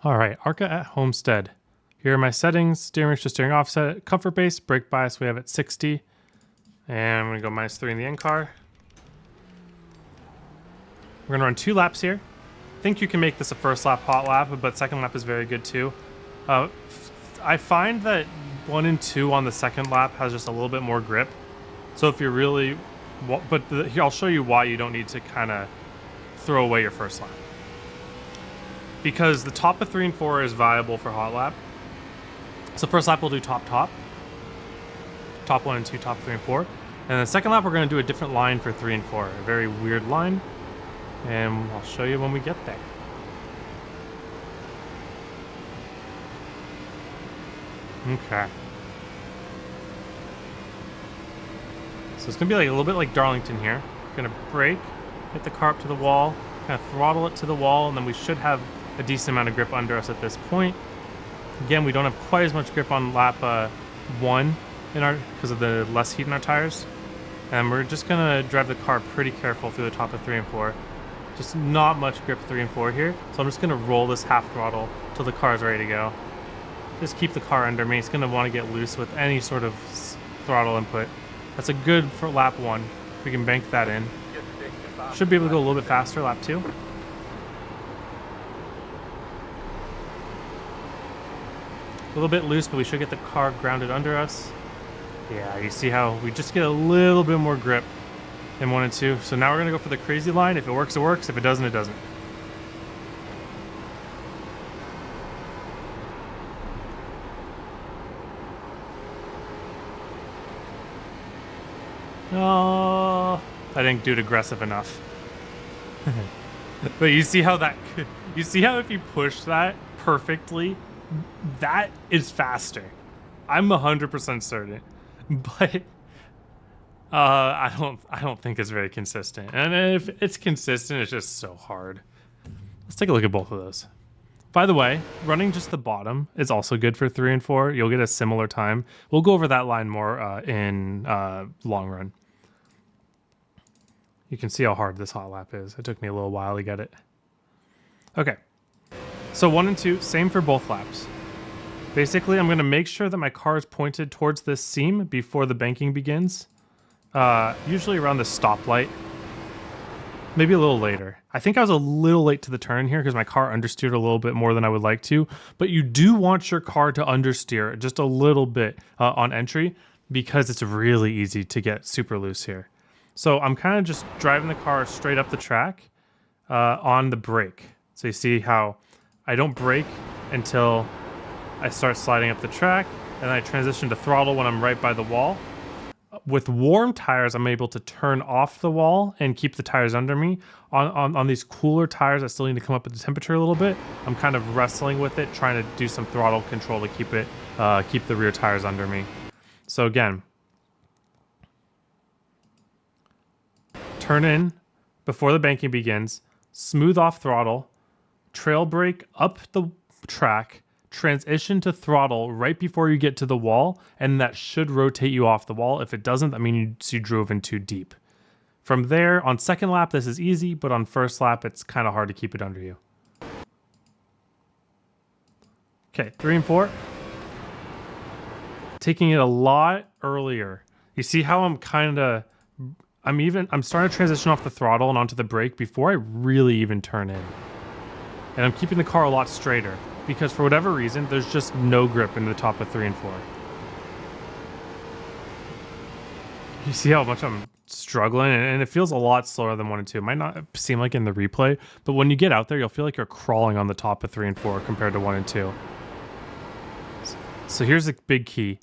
All right, ARCA at Homestead. Here are my settings: steering to steering offset, comfort base, brake bias we have at 60. And I'm gonna go -3 in the end car. We're gonna run 2 laps here. I think you can make this a first lap hot lap, but second lap is very good too. I find that 1 and 2 on the second lap has just a little bit more grip. So if you're really, here I'll show you why you don't need to kind of throw away your first lap. Because the top of 3 and 4 is viable for hot lap. So first lap we'll do top, top 1 and 2, top 3 and 4. And the second lap we're going to do a different line for 3 and 4, a very weird line. And I'll show you when we get there. Okay. So it's going to be like a little bit like Darlington here. Going to brake, hit the car up to the wall, kind of throttle it to the wall, and then we should have a decent amount of grip under us at this point. Again, we don't have quite as much grip on lap 1 because of the less heat in our tires. And we're just going to drive the car pretty careful through the top of 3 and 4. Just not much grip 3 and 4 here. So I'm just going to roll this half throttle till the car is ready to go. Just keep the car under me. It's going to want to get loose with any sort of throttle input. That's a good for lap 1. If we can bank that in. Should be able to go a little bit faster lap 2. A little bit loose, but we should get the car grounded under us. Yeah, you see how we just get a little bit more grip in 1 and 2. So now we're going to go for the crazy line. If it works, it works. If it doesn't, it doesn't. Oh, I didn't do it aggressive enough. But you see how if you push that perfectly, that is faster. I'm 100% certain. But I don't think it's very consistent. And if it's consistent, it's just so hard. Let's take a look at both of those. By the way, running just the bottom is also good for 3 and 4. You'll get a similar time. We'll go over that line more in long run. You can see how hard this hot lap is. It took me a little while to get it. Okay. So 1 and 2, same for both laps. Basically, I'm going to make sure that my car is pointed towards this seam before the banking begins. Usually around the stoplight. Maybe a little later. I think I was a little late to the turn here because my car understeered a little bit more than I would like to. But you do want your car to understeer just a little bit on entry because it's really easy to get super loose here. So I'm kind of just driving the car straight up the track on the brake. So you see how I don't brake until I start sliding up the track, and then I transition to throttle when I'm right by the wall. With warm tires, I'm able to turn off the wall and keep the tires under me. On these cooler tires, I still need to come up with the temperature a little bit. I'm kind of wrestling with it, trying to do some throttle control to keep the rear tires under me. So again, turn in before the banking begins, smooth off throttle, trail brake up the track, transition to throttle right before you get to the wall, and that should rotate you off the wall. If it doesn't, that means you drove in too deep. From there, on second lap, this is easy, but on first lap, it's kind of hard to keep it under you. Okay, 3 and 4. Taking it a lot earlier. You see how I'm starting to transition off the throttle and onto the brake before I really even turn in. And I'm keeping the car a lot straighter because for whatever reason, there's just no grip in the top of 3 and 4. You see how much I'm struggling, and it feels a lot slower than 1 and 2. It might not seem like in the replay, but when you get out there, you'll feel like you're crawling on the top of 3 and 4 compared to 1 and 2. So here's the big key.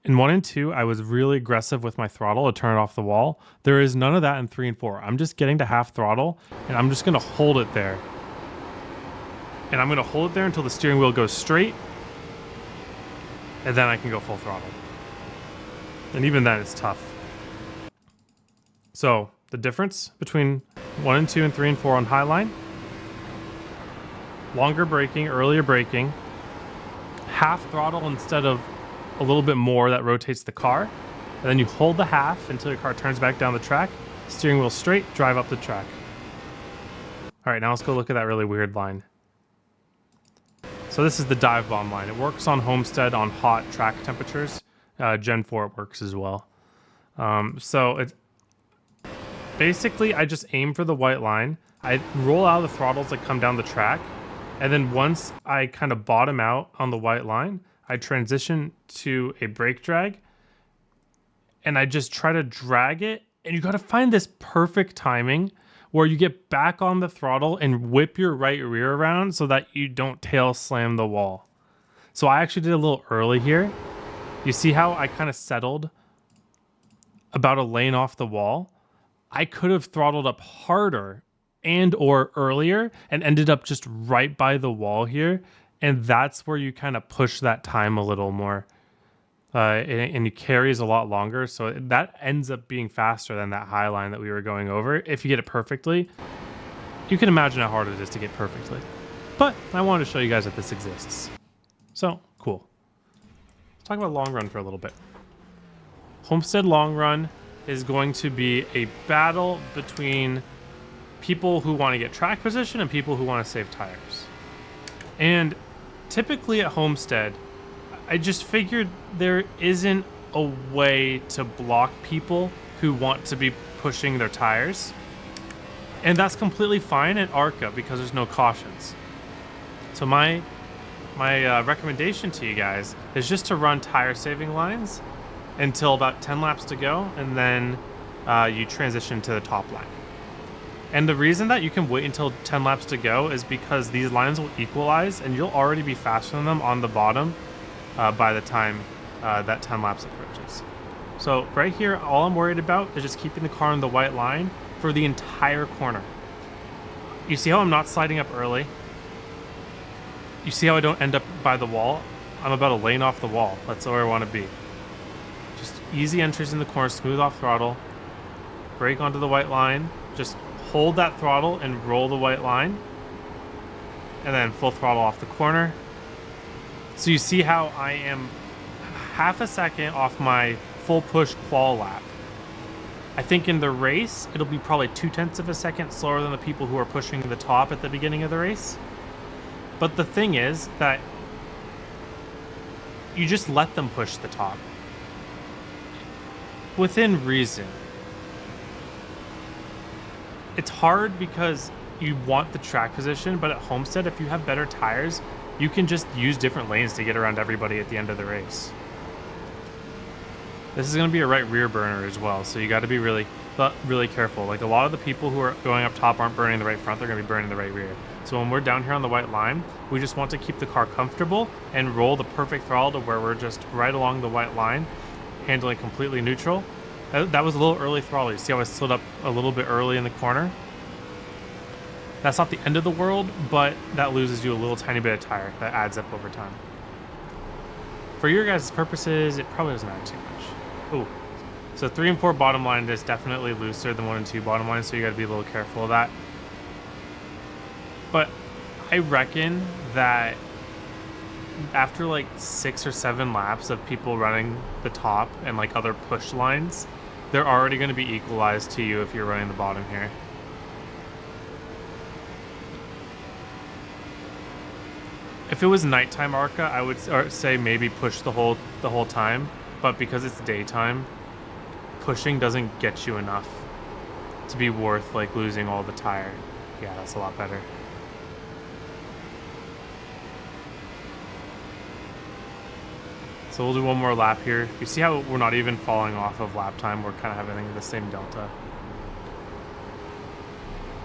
In 1 and 2, I was really aggressive with my throttle to turn it off the wall. There is none of that in 3 and 4. I'm just getting to half throttle, and I'm just going to hold it there. And I'm going to hold it there until the steering wheel goes straight, and then I can go full throttle. And even then, it's tough. So, the difference between 1 and 2 and 3 and 4 on highline: longer braking, earlier braking, half throttle instead of a little bit more that rotates the car, and then you hold the half until your car turns back down the track, steering wheel straight, drive up the track. All right, now let's go look at that really weird line. So this is the dive bomb line. It works on Homestead on hot track temperatures. Gen 4 it works as well. So it's basically, I just aim for the white line. I roll out the throttles that come down the track. And then once I kind of bottom out on the white line, I transition to a brake drag. And I just try to drag it. And you got to find this perfect timing where you get back on the throttle and whip your right rear around so that you don't tail slam the wall. So I actually did a little early here. You see how I kind of settled about a lane off the wall? I could have throttled up harder and or earlier and ended up just right by the wall here. And that's where you kind of push that time a little more. And it carries a lot longer. So that ends up being faster than that high line that we were going over. If you get it perfectly, you can imagine how hard it is to get perfectly. But I wanted to show you guys that this exists. So cool. Let's talk about long run for a little bit. Homestead long run is going to be a battle between people who want to get track position and people who want to save tires. And typically at Homestead, I just figured there isn't a way to block people who want to be pushing their tires. And that's completely fine at ARCA because there's no cautions. So my recommendation to you guys is just to run tire saving lines until about 10 laps to go, and then you transition to the top line. And the reason that you can wait until 10 laps to go is because these lines will equalize and you'll already be faster than them on the bottom by the time that 10 laps approaches. So right here, all I'm worried about is just keeping the car on the white line for the entire corner. You see how I'm not sliding up early? You see how I don't end up by the wall? I'm about a lane off the wall. That's where I want to be. Just easy entries in the corner, smooth off throttle, brake onto the white line, just hold that throttle and roll the white line, and then full throttle off the corner. So you see how I am half a second off my full push qual lap. I think in the race, it'll be probably 0.2 of a second slower than the people who are pushing the top at the beginning of the race. But the thing is that you just let them push the top. Within reason. It's hard because you want the track position, but at Homestead, if you have better tires, you can just use different lanes to get around everybody at the end of the race. This is going to be a right rear burner as well, so you got to be really careful. Like a lot of the people who are going up top aren't burning the right front, they're going to be burning the right rear. So when we're down here on the white line, we just want to keep the car comfortable and roll the perfect throttle to where we're just right along the white line, handling completely neutral. That was a little early throttle. You see how I slid up a little bit early in the corner? That's not the end of the world, but that loses you a little tiny bit of tire that adds up over time. For your guys' purposes, it probably doesn't matter too much. Ooh. So 3 and 4 bottom line is definitely looser than 1 and 2 bottom line, so you got to be a little careful of that. But I reckon that after like 6 or 7 laps of people running the top and like other push lines, they're already going to be equalized to you if you're running the bottom here. If it was nighttime ARCA, I would say maybe push the whole time, but because it's daytime, pushing doesn't get you enough to be worth like losing all the tire. Yeah, that's a lot better. So we'll do one more lap here. You see how we're not even falling off of lap time, we're kind of having the same delta.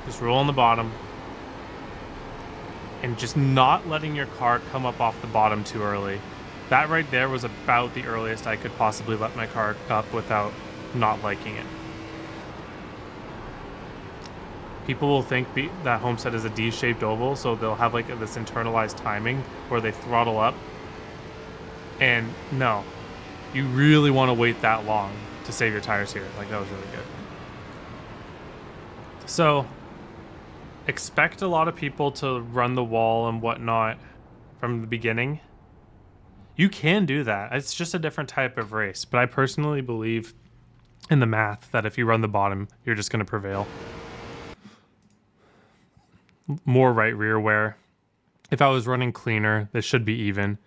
Just roll on the bottom. And just not letting your car come up off the bottom too early. That right there was about the earliest I could possibly let my car up without not liking it. People will think that Homestead is a D-shaped oval, so they'll have like this internalized timing where they throttle up. And no, you really want to wait that long to save your tires here. Like that was really good. So expect a lot of people to run the wall and whatnot from the beginning. You can do that. It's just a different type of race. But I personally believe in the math that if you run the bottom, you're just going to prevail. More right rear wear If I was running cleaner, this should be even.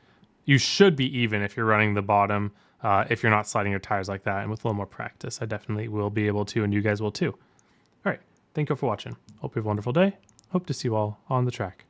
You should be even if you're running the bottom, if you're not sliding your tires like that. And with a little more practice, I definitely will be able to, and you guys will too. All right, thank you for watching. Hope you have a wonderful day. Hope to see you all on the track.